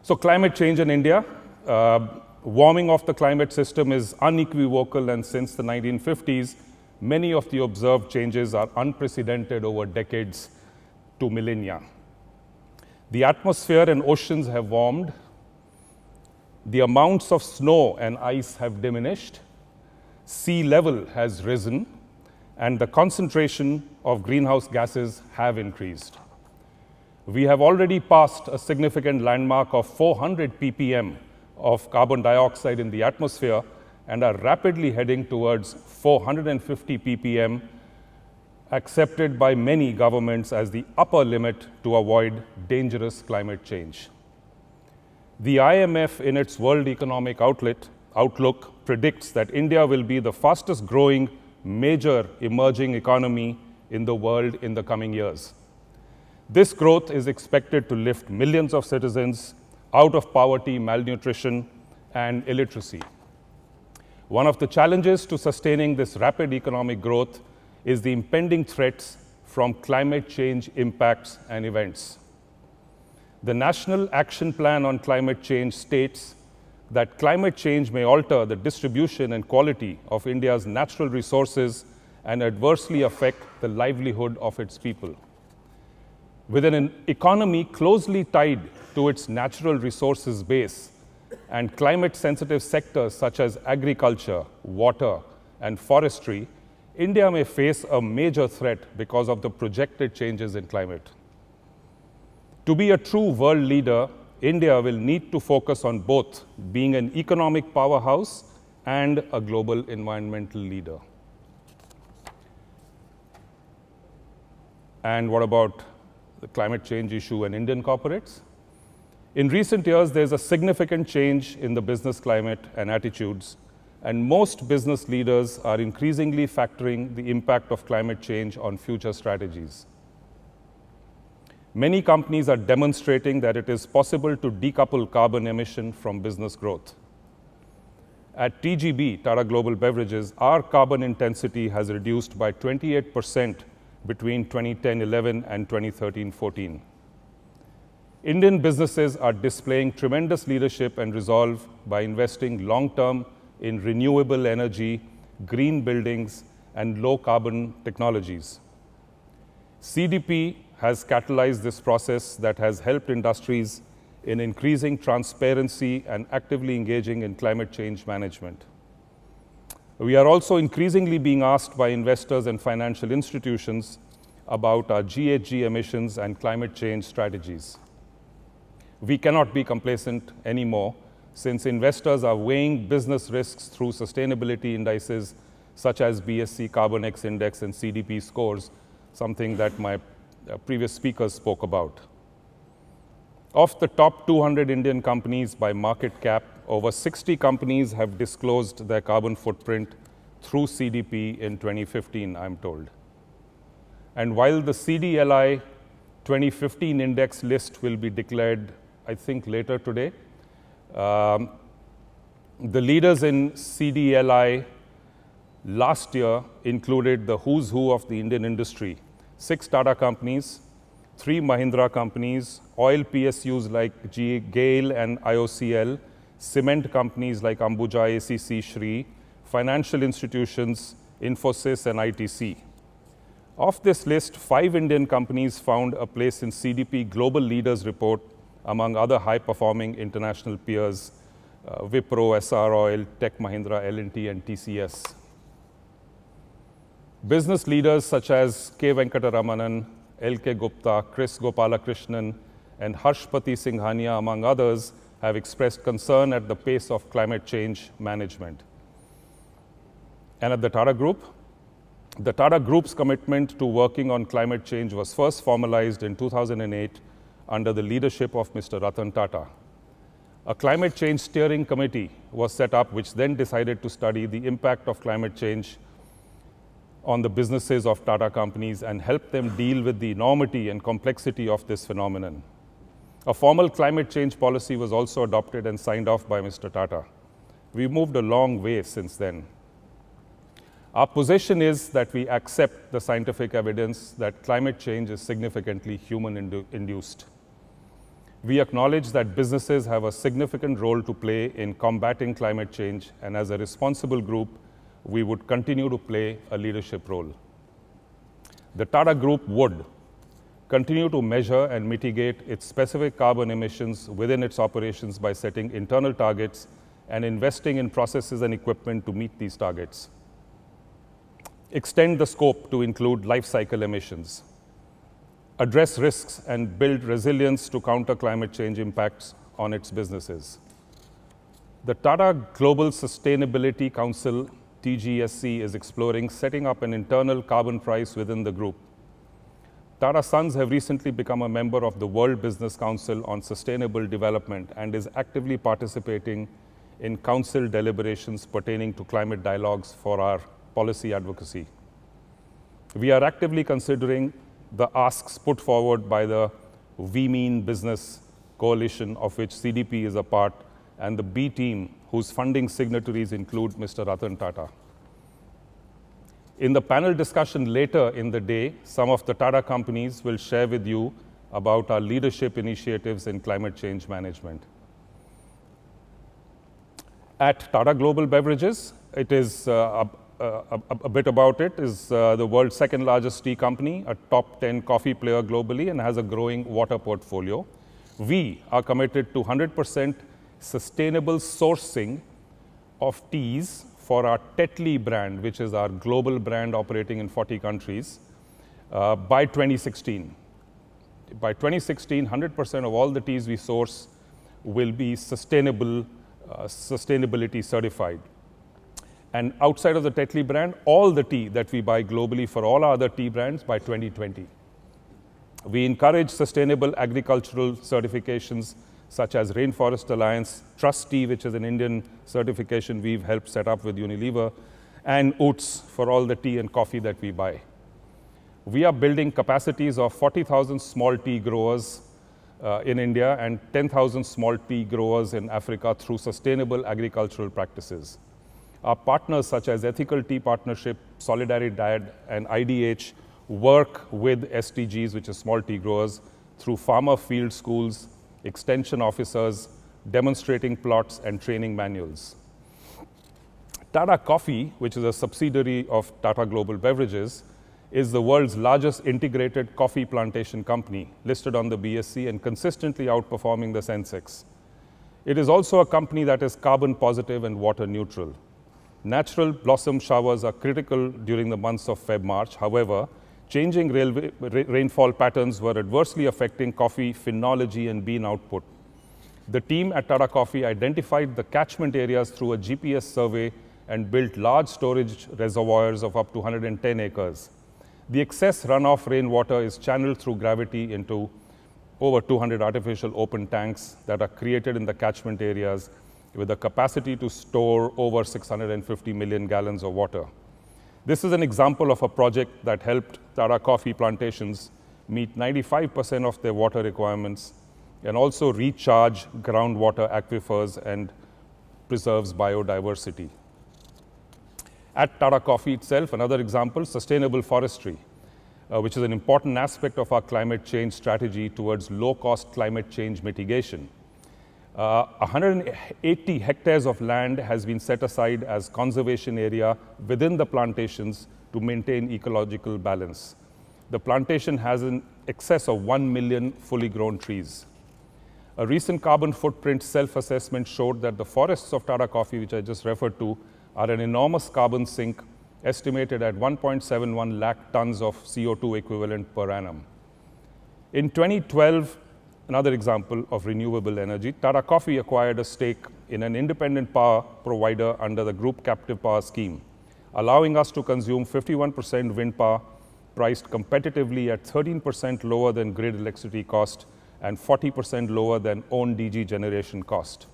So climate change in India, warming of the climate system is unequivocal, and since the 1950s, many of the observed changes are unprecedented over decades to millennia. The atmosphere and oceans have warmed, the amounts of snow and ice have diminished, sea level has risen, and the concentration of greenhouse gases have increased. We have already passed a significant landmark of 400 ppm of carbon dioxide in the atmosphere and are rapidly heading towards 450 ppm, accepted by many governments as the upper limit to avoid dangerous climate change. The IMF, in its World Economic Outlook, predicts that India will be the fastest growing major emerging economy in the world in the coming years. This growth is expected to lift millions of citizens out of poverty, malnutrition, and illiteracy. One of the challenges to sustaining this rapid economic growth is the impending threats from climate change impacts and events. The National Action Plan on Climate Change states that climate change may alter the distribution and quality of India's natural resources and adversely affect the livelihood of its people. With an economy closely tied to its natural resources base and climate-sensitive sectors such as agriculture, water, and forestry, India may face a major threat because of the projected changes in climate. To be a true world leader, India will need to focus on both being an economic powerhouse and a global environmental leader. And what about the climate change issue and Indian corporates? In recent years, there's a significant change in the business climate and attitudes, and most business leaders are increasingly factoring the impact of climate change on future strategies. Many companies are demonstrating that it is possible to decouple carbon emission from business growth. At TGB, Tata Global Beverages, our carbon intensity has reduced by 28% between 2010-11 and 2013-14. Indian businesses are displaying tremendous leadership and resolve by investing long-term in renewable energy, green buildings, and low-carbon technologies. CDP has catalyzed this process that has helped industries in increasing transparency and actively engaging in climate change management. We are also increasingly being asked by investors and financial institutions about our GHG emissions and climate change strategies. We cannot be complacent anymore, since investors are weighing business risks through sustainability indices such as BSC Carbon X Index and CDP scores, something that my previous speakers spoke about. Of the top 200 Indian companies by market cap, over 60 companies have disclosed their carbon footprint through CDP in 2015, I'm told. And while the CDLI 2015 index list will be declared, I think, later today, the leaders in CDLI last year included the who's who of the Indian industry: 6 Tata companies, 3 Mahindra companies, oil PSUs like GAIL and IOCL, cement companies like Ambuja, ACC, Shree, financial institutions, Infosys, and ITC. Of this list, 5 Indian companies found a place in CDP Global Leaders Report, among other high-performing international peers, Wipro, SR Oil, Tech Mahindra, L&T, and TCS. Business leaders such as K. Venkataramanan, L.K. Gupta, Chris Gopalakrishnan, and Harshpati Singhania, among others, have expressed concern at the pace of climate change management. And at the Tata Group's commitment to working on climate change was first formalized in 2008 under the leadership of Mr. Ratan Tata. A climate change steering committee was set up, which then decided to study the impact of climate change on the businesses of Tata companies and help them deal with the enormity and complexity of this phenomenon. A formal climate change policy was also adopted and signed off by Mr. Tata. We've moved a long way since then. Our position is that we accept the scientific evidence that climate change is significantly human-induced. We acknowledge that businesses have a significant role to play in combating climate change, and as a responsible group, we would continue to play a leadership role. The Tata Group would continue to measure and mitigate its specific carbon emissions within its operations by setting internal targets and investing in processes and equipment to meet these targets. Extend the scope to include life cycle emissions. Address risks and build resilience to counter climate change impacts on its businesses. The Tata Global Sustainability Council, TGSC, is exploring setting up an internal carbon price within the group. Tata Sons have recently become a member of the World Business Council on Sustainable Development and is actively participating in council deliberations pertaining to climate dialogues for our policy advocacy. We are actively considering the asks put forward by the We Mean Business coalition, of which CDP is a part, and the B team, whose funding signatories include Mr. Ratan Tata. In the panel discussion later in the day, some of the Tata companies will share with you about our leadership initiatives in climate change management. At Tata Global Beverages, it is a bit about it, is the world's second largest tea company, a top 10 coffee player globally, and has a growing water portfolio. We are committed to 100% sustainable sourcing of teas for our Tetley brand, which is our global brand operating in 40 countries, by 2016. By 2016, 100% of all the teas we source will be sustainability certified. And outside of the Tetley brand, all the tea that we buy globally for all our other tea brands by 2020. We encourage sustainable agricultural certifications such as Rainforest Alliance, Trust Tea, which is an Indian certification we've helped set up with Unilever, and Oots for all the tea and coffee that we buy. We are building capacities of 40,000 small tea growers in India and 10,000 small tea growers in Africa through sustainable agricultural practices. Our partners such as Ethical Tea Partnership, Solidaridad, and IDH work with STGs, which is small tea growers, through farmer field schools, extension officers, demonstrating plots, and training manuals. Tata Coffee, which is a subsidiary of Tata Global Beverages, is the world's largest integrated coffee plantation company, listed on the BSE and consistently outperforming the Sensex. It is also a company that is carbon positive and water neutral. Natural blossom showers are critical during the months of Feb-March. However, changing rainfall patterns were adversely affecting coffee phenology and bean output. The team at Tata Coffee identified the catchment areas through a GPS survey and built large storage reservoirs of up to 110 acres. The excess runoff rainwater is channeled through gravity into over 200 artificial open tanks that are created in the catchment areas with a capacity to store over 650 million gallons of water. This is an example of a project that helped Tata Coffee plantations meet 95% of their water requirements and also recharge groundwater aquifers and preserves biodiversity. At Tata Coffee itself, another example, sustainable forestry, which is an important aspect of our climate change strategy towards low-cost climate change mitigation. 180 hectares of land has been set aside as conservation area within the plantations to maintain ecological balance. The plantation has an excess of 1 million fully grown trees. A recent carbon footprint self-assessment showed that the forests of Tata Coffee, which I just referred to, are an enormous carbon sink estimated at 1.71 lakh tons of CO2 equivalent per annum. In 2012, another example of renewable energy, Tata Coffee acquired a stake in an independent power provider under the group captive power scheme, allowing us to consume 51% wind power priced competitively at 13% lower than grid electricity cost and 40% lower than own DG generation cost.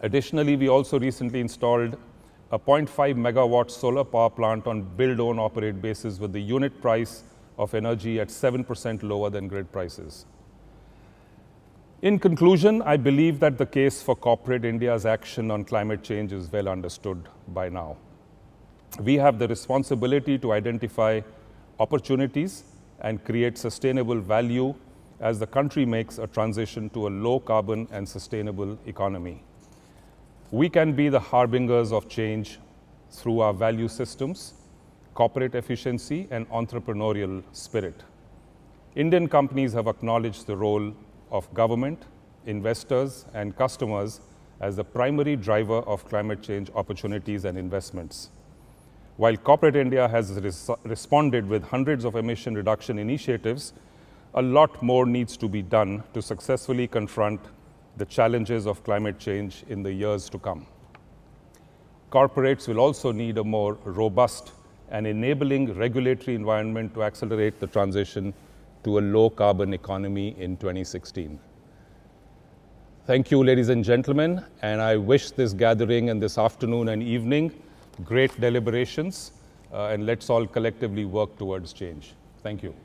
Additionally, we also recently installed a 0.5 megawatt solar power plant on build, own, operate basis with the unit price of energy at 7% lower than grid prices. In conclusion, I believe that the case for corporate India's action on climate change is well understood by now. We have the responsibility to identify opportunities and create sustainable value as the country makes a transition to a low carbon and sustainable economy. We can be the harbingers of change through our value systems, corporate efficiency, and entrepreneurial spirit. Indian companies have acknowledged the role of government, investors, and customers as the primary driver of climate change opportunities and investments. While corporate India has responded with hundreds of emission reduction initiatives, a lot more needs to be done to successfully confront the challenges of climate change in the years to come. Corporates will also need a more robust and enabling regulatory environment to accelerate the transition to a low-carbon economy in 2016. Thank you, ladies and gentlemen, and I wish this gathering and this afternoon and evening great deliberations, and let's all collectively work towards change. Thank you.